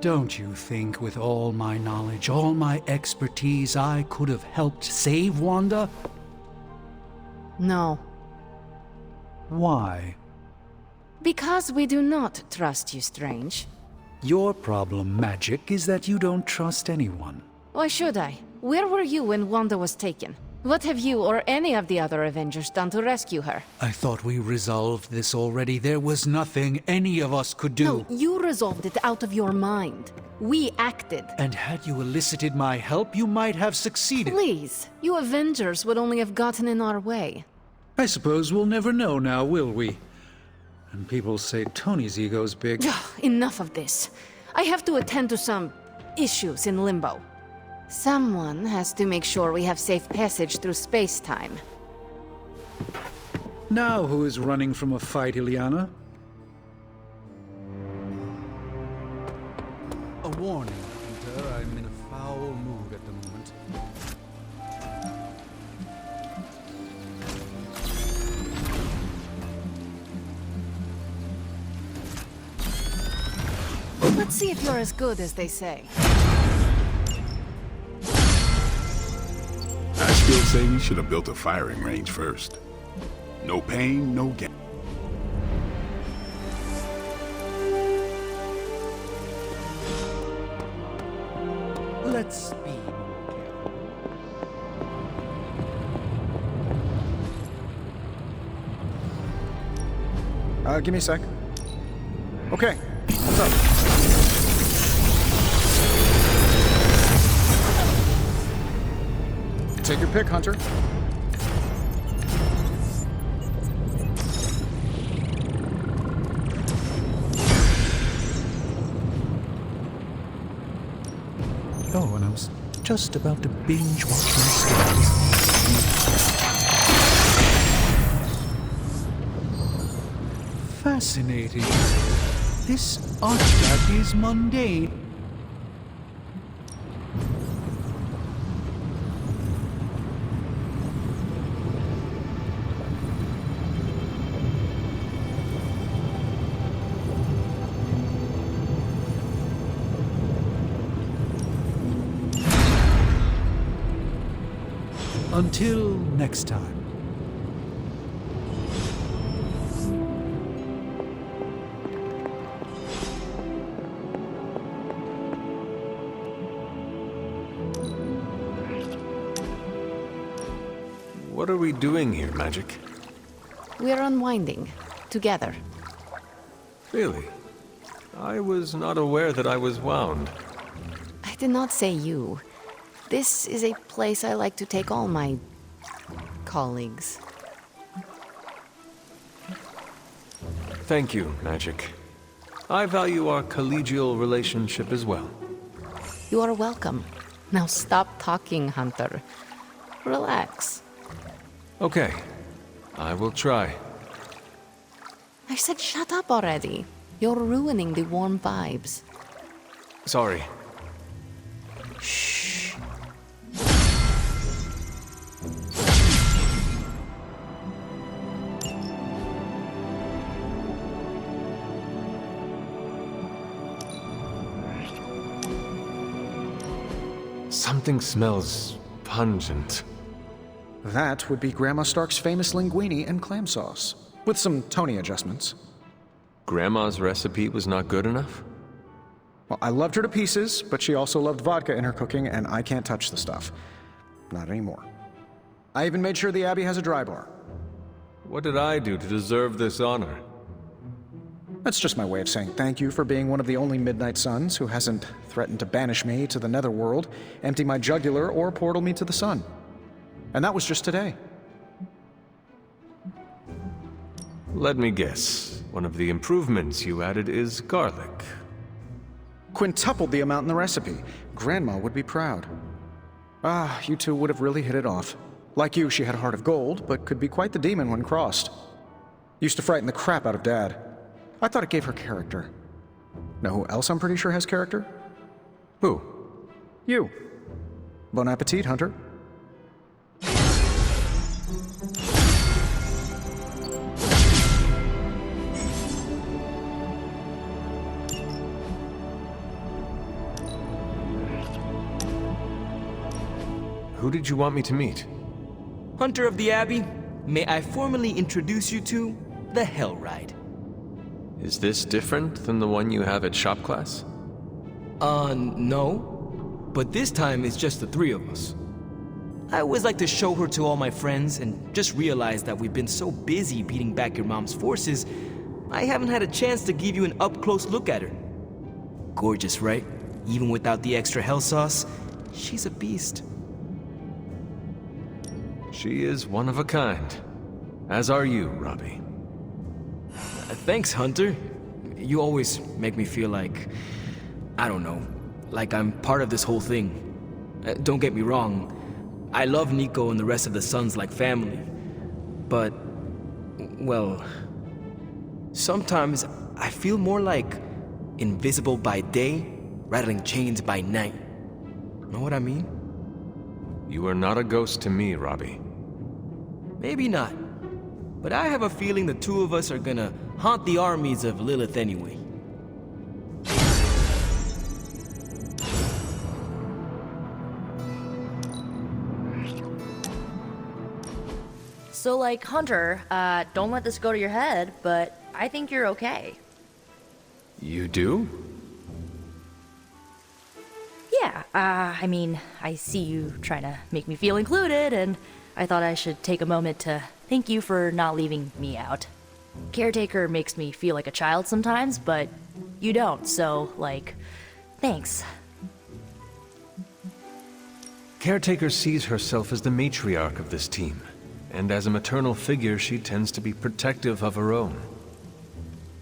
Don't you think with all my knowledge, all my expertise, I could have helped save Wanda? No. Why? Because we do not trust you, Strange. Your problem, Magic, is that you don't trust anyone. Why should I? Where were you when Wanda was taken? What have you or any of the other Avengers done to rescue her? I thought we resolved this already. There was nothing any of us could do. No, you resolved it out of your mind. We acted. And had you elicited my help, you might have succeeded. Please, you Avengers would only have gotten in our way. I suppose we'll never know now, will we? And people say Tony's ego's big. Enough of this. I have to attend to some issues in Limbo. Someone has to make sure we have safe passage through space-time. Now who is running from a fight, Ileana? A warning, Hunter. I'm in a foul mood at the moment. Let's see if you're as good as they say. I still say we should have built a firing range first. No pain, no gain. Let's be more careful. Give me a sec. Okay, what's up? Take your pick, Hunter. Oh, and I was just about to binge watch my stories. Fascinating. This artifact is mundane. Until next time. What are we doing here, Magic? We're unwinding. Together. Really? I was not aware that I was wound. I did not say you. This is a place I like to take all my colleagues. Thank you, Magic. I value our collegial relationship as well. You are welcome. Now stop talking, Hunter. Relax. Okay. I will try. I said shut up already. You're ruining the warm vibes. Sorry. Shh. Something smells pungent. That would be Grandma Stark's famous linguine and clam sauce, with some Tony adjustments. Grandma's recipe was not good enough? Well, I loved her to pieces, but she also loved vodka in her cooking, and I can't touch the stuff. Not anymore. I even made sure the Abbey has a dry bar. What did I do to deserve this honor? That's just my way of saying thank you for being one of the only Midnight Suns who hasn't threatened to banish me to the Netherworld, empty my jugular, or portal me to the sun. And that was just today. Let me guess. One of the improvements you added is garlic. Quintupled the amount in the recipe. Grandma would be proud. Ah, you two would have really hit it off. Like you, she had a heart of gold, but could be quite the demon when crossed. Used to frighten the crap out of Dad. I thought it gave her character. Know who else I'm pretty sure has character? Who? You. Bon appetit, Hunter. Who did you want me to meet? Hunter of the Abbey, may I formally introduce you to the Hell Ride? Is this different than the one you have at shop class? No. But this time it's just the three of us. I always like to show her to all my friends and just realized that we've been so busy beating back your mom's forces, I haven't had a chance to give you an up-close look at her. Gorgeous, right? Even without the extra hell sauce, she's a beast. She is one of a kind. As are you, Robbie. Thanks, Hunter. You always make me feel like, I don't know, like I'm part of this whole thing. Don't get me wrong, I love Nico and the rest of the Sons like family. But, well, sometimes I feel more like invisible by day, rattling chains by night. Know what I mean? You are not a ghost to me, Robbie. Maybe not. But I have a feeling the two of us are gonna haunt the armies of Lilith anyway. So, like, Hunter, don't let this go to your head, but I think you're okay. You do? Yeah, I mean, I see you trying to make me feel included, and I thought I should take a moment to thank you for not leaving me out. Caretaker makes me feel like a child sometimes, but you don't, so, like, thanks. Caretaker sees herself as the matriarch of this team, and as a maternal figure, she tends to be protective of her own.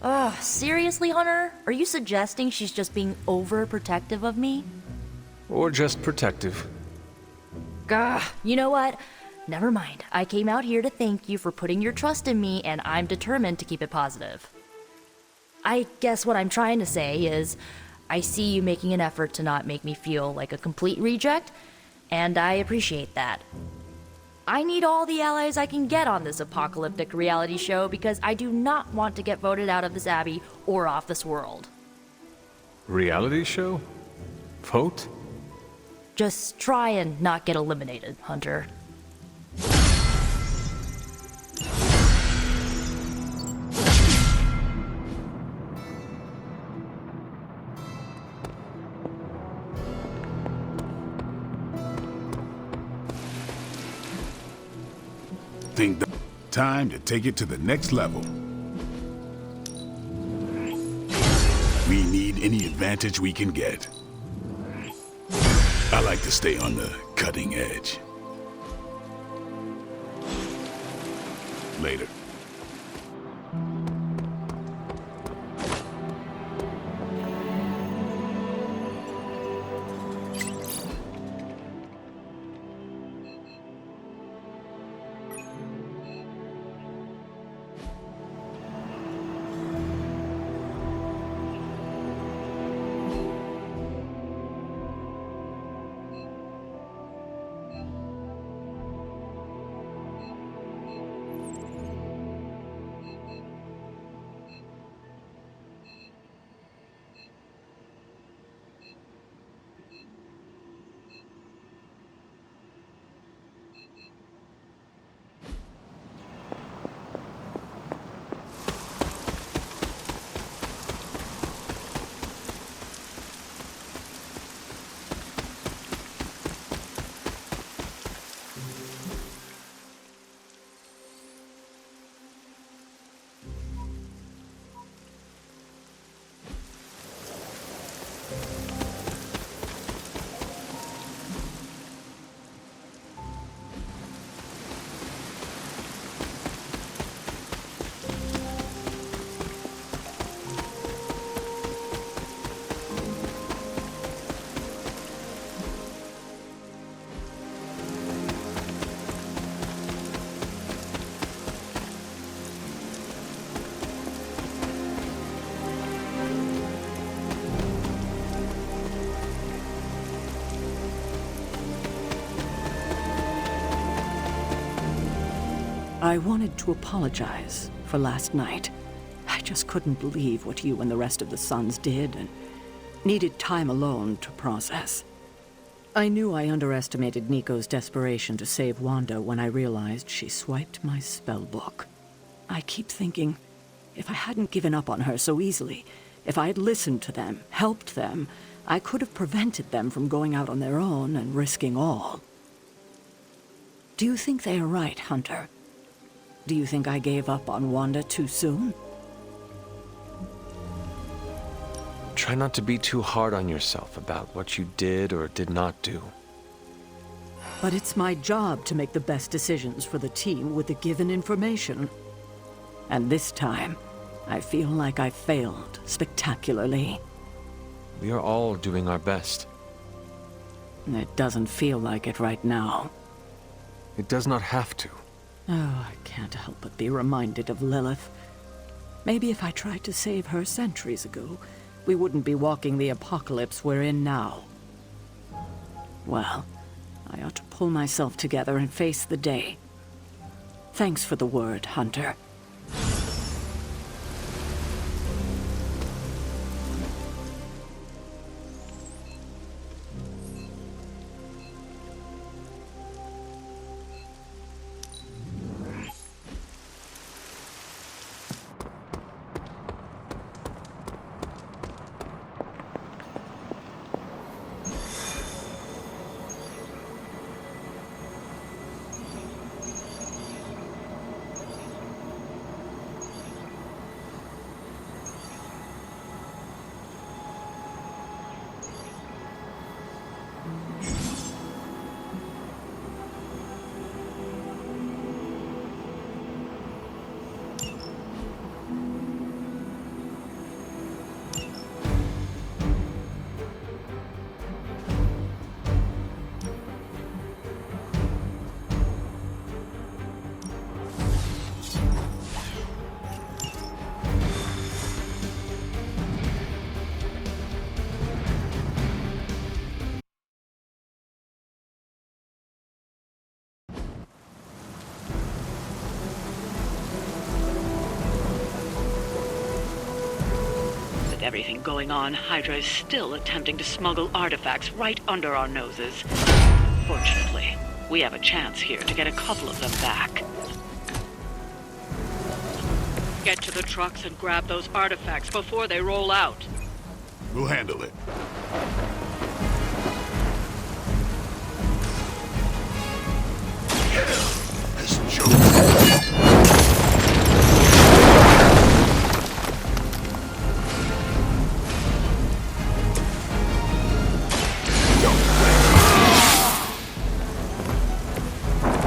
Ugh, seriously, Hunter? Are you suggesting she's just being overprotective of me? Or just protective. Gah, you know what? Never mind. I came out here to thank you for putting your trust in me, and I'm determined to keep it positive. I guess what I'm trying to say is, I see you making an effort to not make me feel like a complete reject, and I appreciate that. I need all the allies I can get on this apocalyptic reality show because I do not want to get voted out of this abbey or off this world. Reality show? Vote? Just try and not get eliminated, Hunter. Think the time to take it to the next level. We need any advantage we can get. I like to stay on the cutting edge. Later. I wanted to apologize for last night. I just couldn't believe what you and the rest of the Sons did, and needed time alone to process. I knew I underestimated Nico's desperation to save Wanda when I realized she swiped my spellbook. I keep thinking, if I hadn't given up on her so easily, if I had listened to them, helped them, I could have prevented them from going out on their own and risking all. Do you think they are right, Hunter? Do you think I gave up on Wanda too soon? Try not to be too hard on yourself about what you did or did not do. But it's my job to make the best decisions for the team with the given information. And this time, I feel like I failed spectacularly. We are all doing our best. It doesn't feel like it right now. It does not have to. Oh, I can't help but be reminded of Lilith. Maybe if I tried to save her centuries ago, we wouldn't be walking the apocalypse we're in now. Well, I ought to pull myself together and face the day. Thanks for the word, Hunter. With everything going on, Hydra is still attempting to smuggle artifacts right under our noses. Fortunately, we have a chance here to get a couple of them back. Get to the trucks and grab those artifacts before they roll out. We'll handle it. This joke.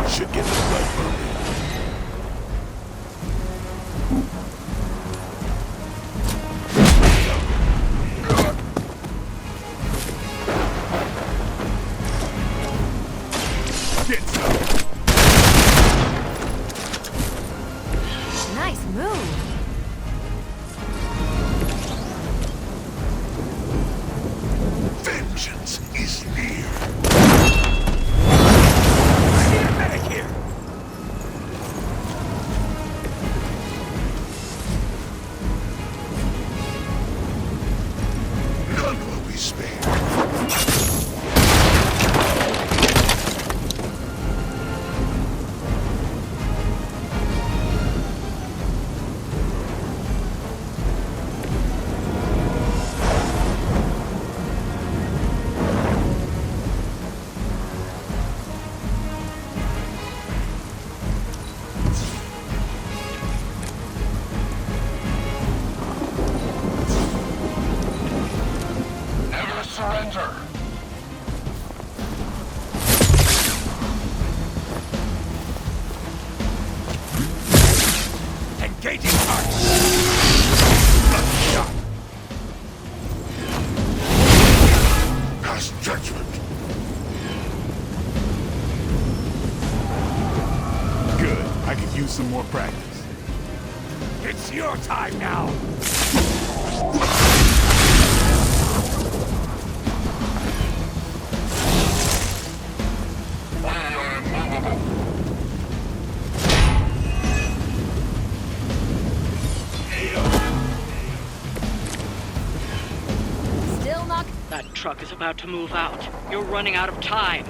Should get the blood pumping. Get some. Nice move. Vengeance is near. Here. None will be spared. Surrender. Engaging hearts. Shot. Pass judgment. Good. I could use some more practice. It's your time now. truck is about to move out. You're running out of time.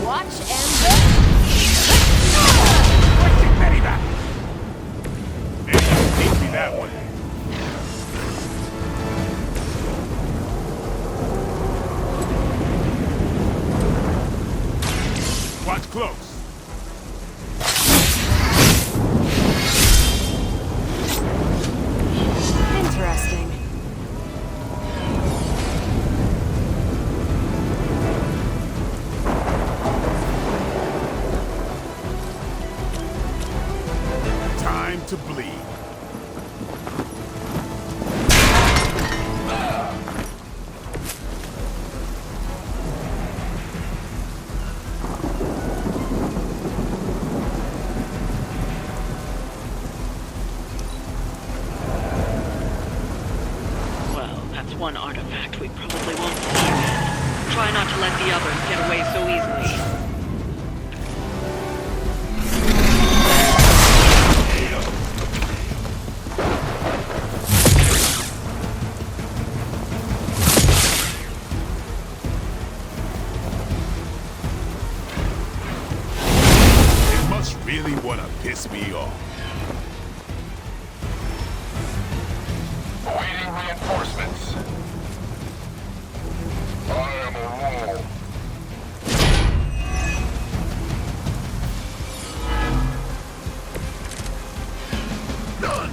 Watch and Ready back! Maybe you teach me that one. Watch close. Interesting. Time to bleed. Well, that's one artifact we probably won't see again. Try not to let the others get away so easily. They must really want to piss me off. Awaiting reinforcements. I am a rule. None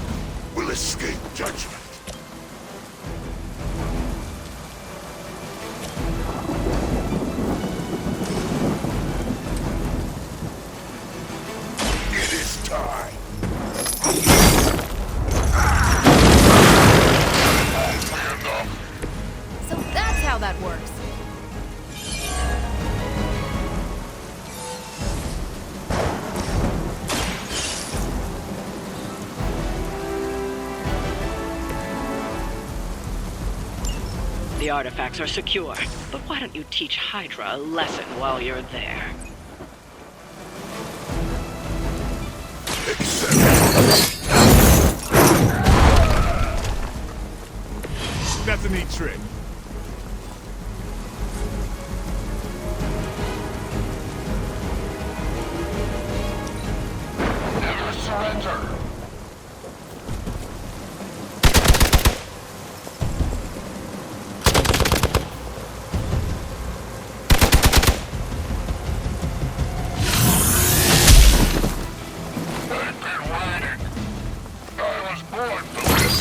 will escape judgment. It is time. So that's how that works. The artifacts are secure, but why don't you teach Hydra a lesson while you're there? That's a neat trick. Never surrender. I've been waiting. I was born for this.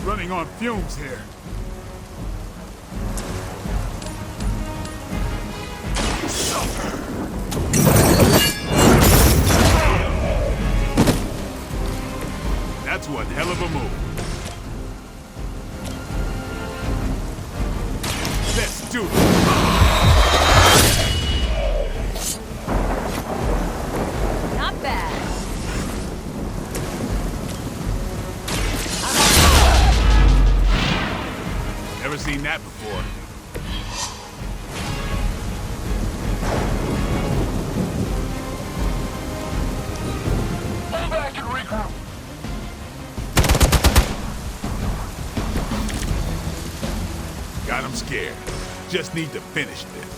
Running on fumes here. That's one hell of a move. Let's do it. Not bad. Never seen that before. Pull back and regroup. Got him scared. Just need to finish this.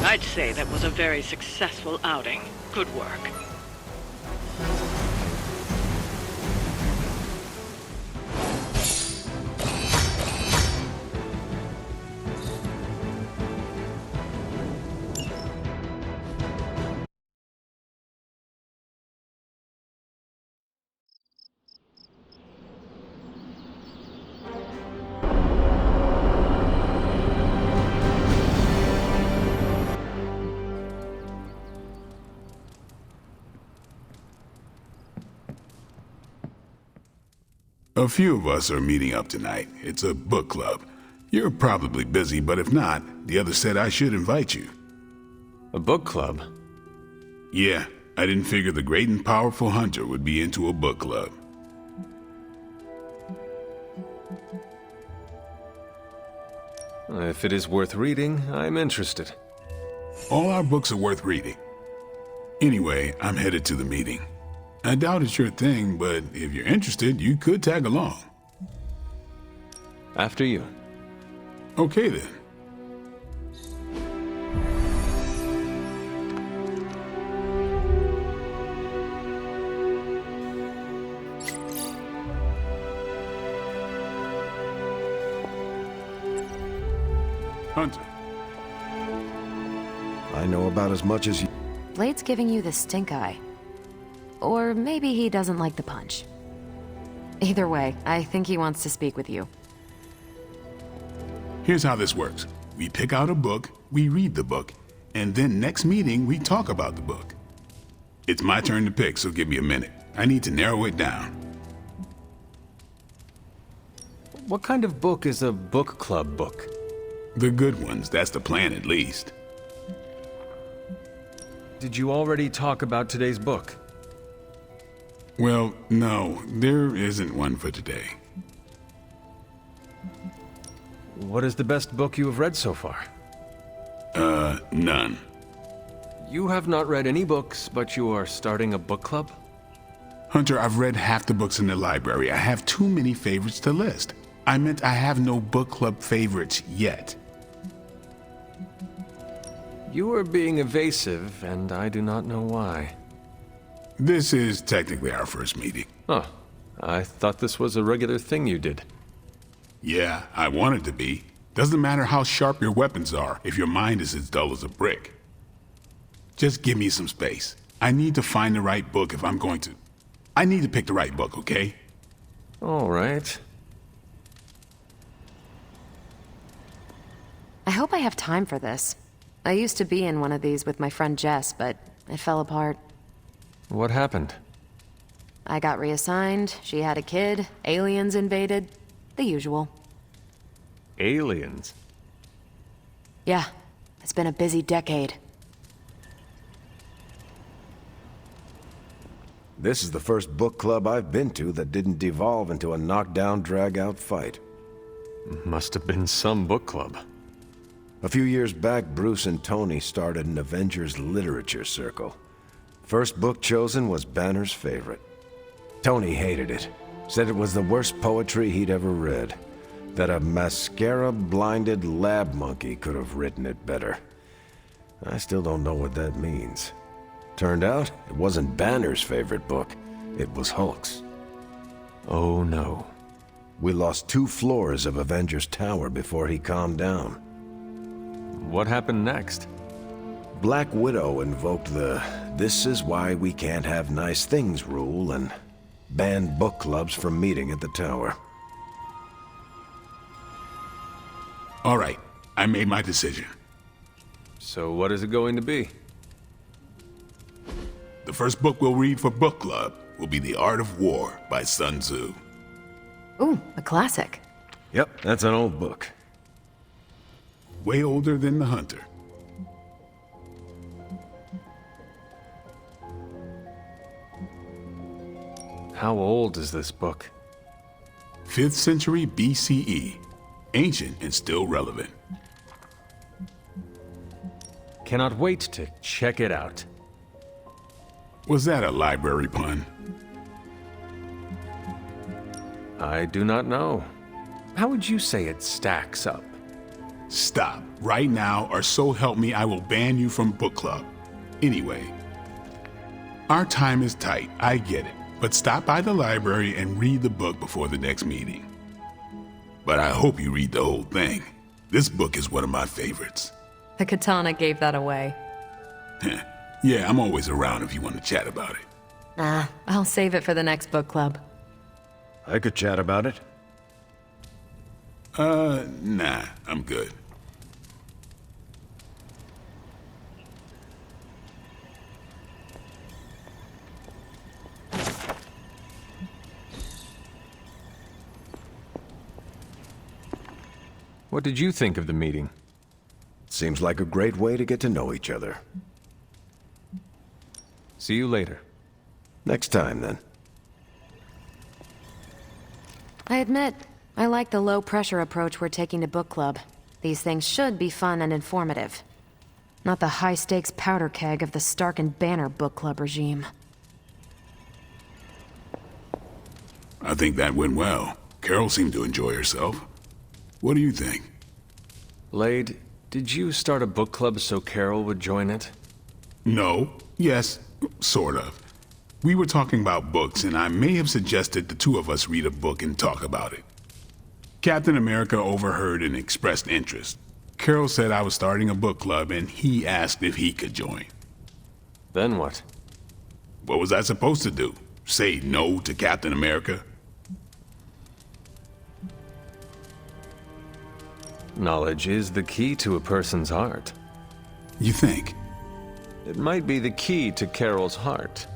I'd say that was a very successful outing. Good work. A few of us are meeting up tonight. It's a book club. You're probably busy, but if not, the other said I should invite you. A book club? Yeah, I didn't figure the great and powerful Hunter would be into a book club. If it is worth reading, I'm interested. All our books are worth reading. Anyway, I'm headed to the meeting. I doubt it's your thing, but if you're interested, you could tag along. After you. Okay then. Hunter. I know about as much as you. Blade's giving you the stink eye. Or maybe he doesn't like the punch. Either way, I think he wants to speak with you. Here's how this works. We pick out a book, we read the book, and then next meeting we talk about the book. It's my turn to pick, so give me a minute. I need to narrow it down. What kind of book is a book club book? The good ones, that's the plan at least. Did you already talk about today's book? Well, no, there isn't one for today. What is the best book you have read so far? None. You have not read any books, but you are starting a book club? Hunter, I've read half the books in the library. I have too many favorites to list. I meant I have no book club favorites yet. You are being evasive, and I do not know why. This is technically our first meeting. Huh. I thought this was a regular thing you did. Yeah, I want it to be. Doesn't matter how sharp your weapons are if your mind is as dull as a brick. Just give me some space. I need to find the right book if I'm going to. I need to pick the right book, okay? All right. I hope I have time for this. I used to be in one of these with my friend Jess, but it fell apart. What happened? I got reassigned, she had a kid, aliens invaded, the usual. Aliens? Yeah, it's been a busy decade. This is the first book club I've been to that didn't devolve into a knockdown, drag-out fight. Must have been some book club. A few years back, Bruce and Tony started an Avengers literature circle. First book chosen was Banner's favorite. Tony hated it. Said it was the worst poetry he'd ever read. That a mascara-blinded lab monkey could have written it better. I still don't know what that means. Turned out, it wasn't Banner's favorite book. It was Hulk's. Oh no. We lost 2 floors of Avengers Tower before he calmed down. What happened next? Black Widow invoked the "this is why we can't have nice things" rule and banned book clubs from meeting at the tower. All right, I made my decision. So what is it going to be? The first book we'll read for book club will be The Art of War by Sun Tzu. Ooh, a classic. Yep, that's an old book. Way older than the Hunter. How old is this book? 5th century BCE. Ancient and still relevant. Cannot wait to check it out. Was that a library pun? I do not know. How would you say it stacks up? Stop right now, or so help me, I will ban you from book club. Anyway, our time is tight, I get it. But stop by the library and read the book before the next meeting. But I hope you read the whole thing. This book is one of my favorites. The katana gave that away. Yeah, I'm always around if you want to chat about it. Nah, I'll save it for the next book club. I could chat about it. Nah, I'm good. What did you think of the meeting? Seems like a great way to get to know each other. See you later. Next time, then. I admit, I like the low-pressure approach we're taking to book club. These things should be fun and informative. Not the high-stakes powder keg of the Stark and Banner book club regime. I think that went well. Carol seemed to enjoy herself. What do you think? Lade, did you start a book club so Carol would join it? No. Yes. Sort of. We were talking about books, and I may have suggested the two of us read a book and talk about it. Captain America overheard and expressed interest. Carol said I was starting a book club, and he asked if he could join. Then what? What was I supposed to do? Say no to Captain America? Knowledge is the key to a person's heart. You think? It might be the key to Carol's heart.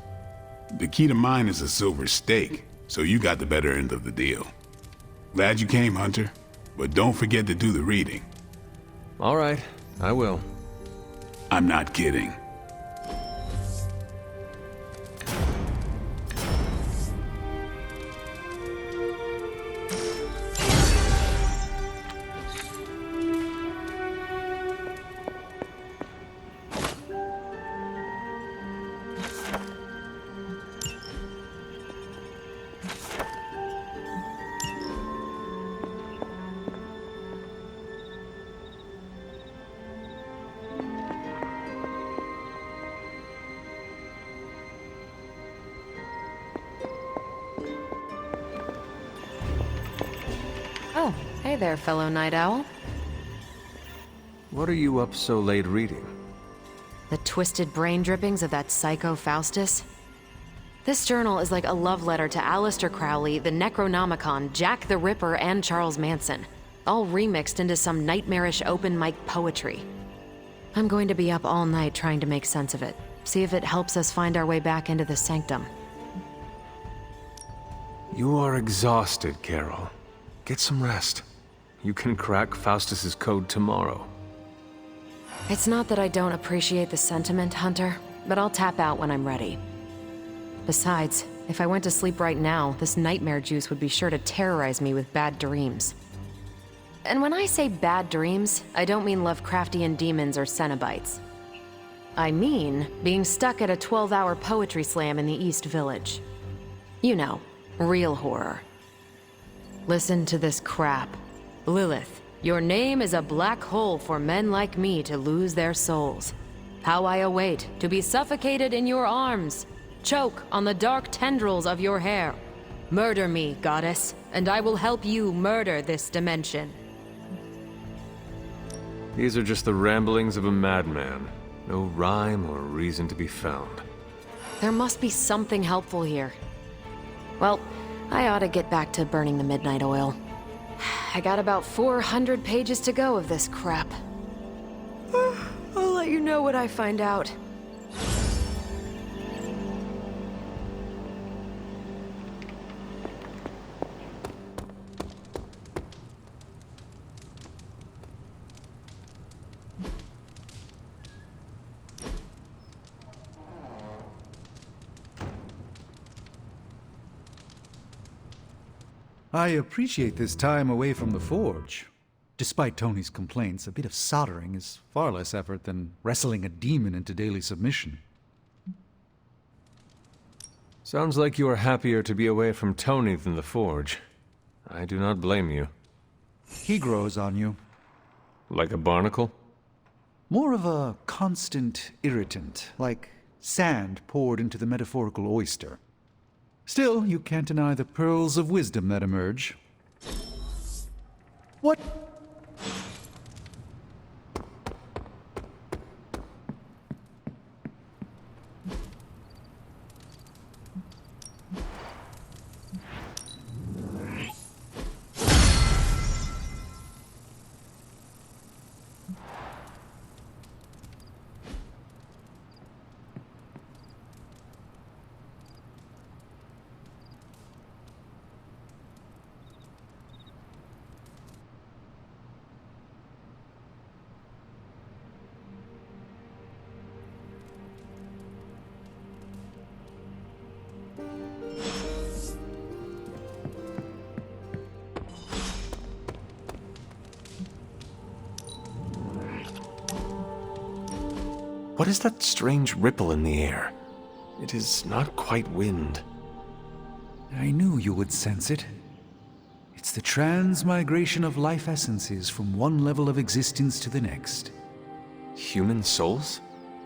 The key to mine is a silver stake, so you got the better end of the deal. Glad you came, Hunter, but don't forget to do the reading. All right, I will. I'm not kidding. Oh, hey there, fellow night owl. What are you up so late reading? The twisted brain drippings of that psycho Faustus? This journal is like a love letter to Aleister Crowley, the Necronomicon, Jack the Ripper, and Charles Manson, all remixed into some nightmarish open mic poetry. I'm going to be up all night trying to make sense of it, see if it helps us find our way back into the sanctum. You are exhausted, Carol. Get some rest. You can crack Faustus's code tomorrow. It's not that I don't appreciate the sentiment, Hunter, but I'll tap out when I'm ready. Besides, if I went to sleep right now, this nightmare juice would be sure to terrorize me with bad dreams. And when I say bad dreams, I don't mean Lovecraftian demons or Cenobites. I mean being stuck at a 12-hour poetry slam in the East Village. You know, real horror. Listen to this crap. Lilith, your name is a black hole for men like me to lose their souls. How I await to be suffocated in your arms. Choke on the dark tendrils of your hair. Murder me, goddess, and I will help you murder this dimension. These are just the ramblings of a madman. No rhyme or reason to be found. There must be something helpful here. Well, I ought to get back to burning the midnight oil. I got about 400 pages to go of this crap. I'll let you know what I find out. I appreciate this time away from the forge. Despite Tony's complaints, a bit of soldering is far less effort than wrestling a demon into daily submission. Sounds like you are happier to be away from Tony than the forge. I do not blame you. He grows on you. Like a barnacle? More of a constant irritant, like sand poured into the metaphorical oyster. Still, you can't deny the pearls of wisdom that emerge. What? What is that strange ripple in the air? It is not quite wind. I knew you would sense it. It's the transmigration of life essences from one level of existence to the next. Human souls?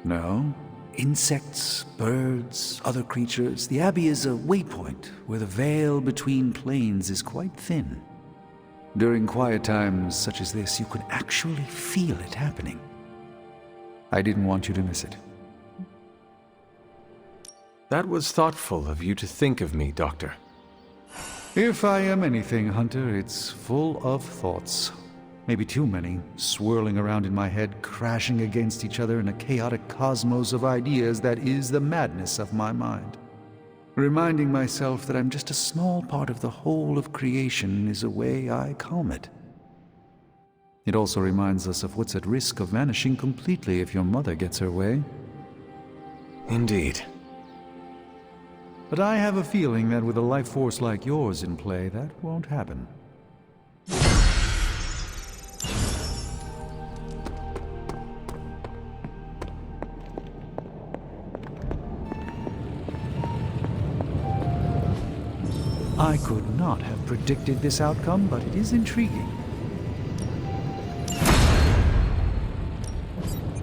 No. Insects, birds, other creatures. The Abbey is a waypoint where the veil between planes is quite thin. During quiet times such as this, you can actually feel it happening. I didn't want you to miss it. That was thoughtful of you to think of me, Doctor. If I am anything, Hunter, it's full of thoughts. Maybe too many, swirling around in my head, crashing against each other in a chaotic cosmos of ideas that is the madness of my mind. Reminding myself that I'm just a small part of the whole of creation is a way I calm it. It also reminds us of what's at risk of vanishing completely if your mother gets her way. Indeed. But I have a feeling that with a life force like yours in play, that won't happen. I could not have predicted this outcome, but it is intriguing.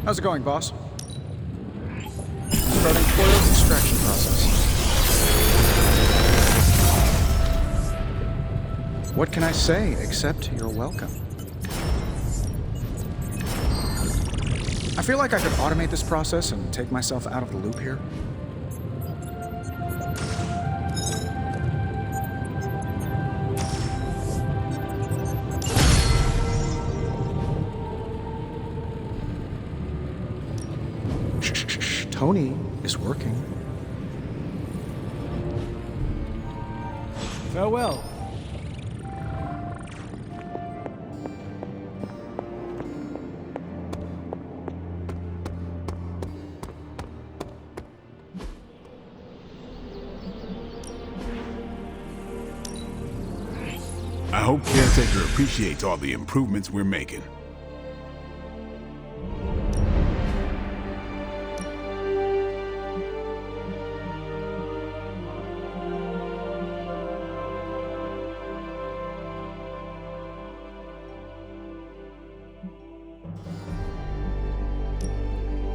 How's it going, boss? Starting coil extraction process. What can I say except you're welcome? I feel like I could automate this process and take myself out of the loop here. Tony is working. Farewell. I hope Caretaker appreciates all the improvements we're making.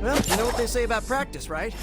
Well, you know what they say about practice, right?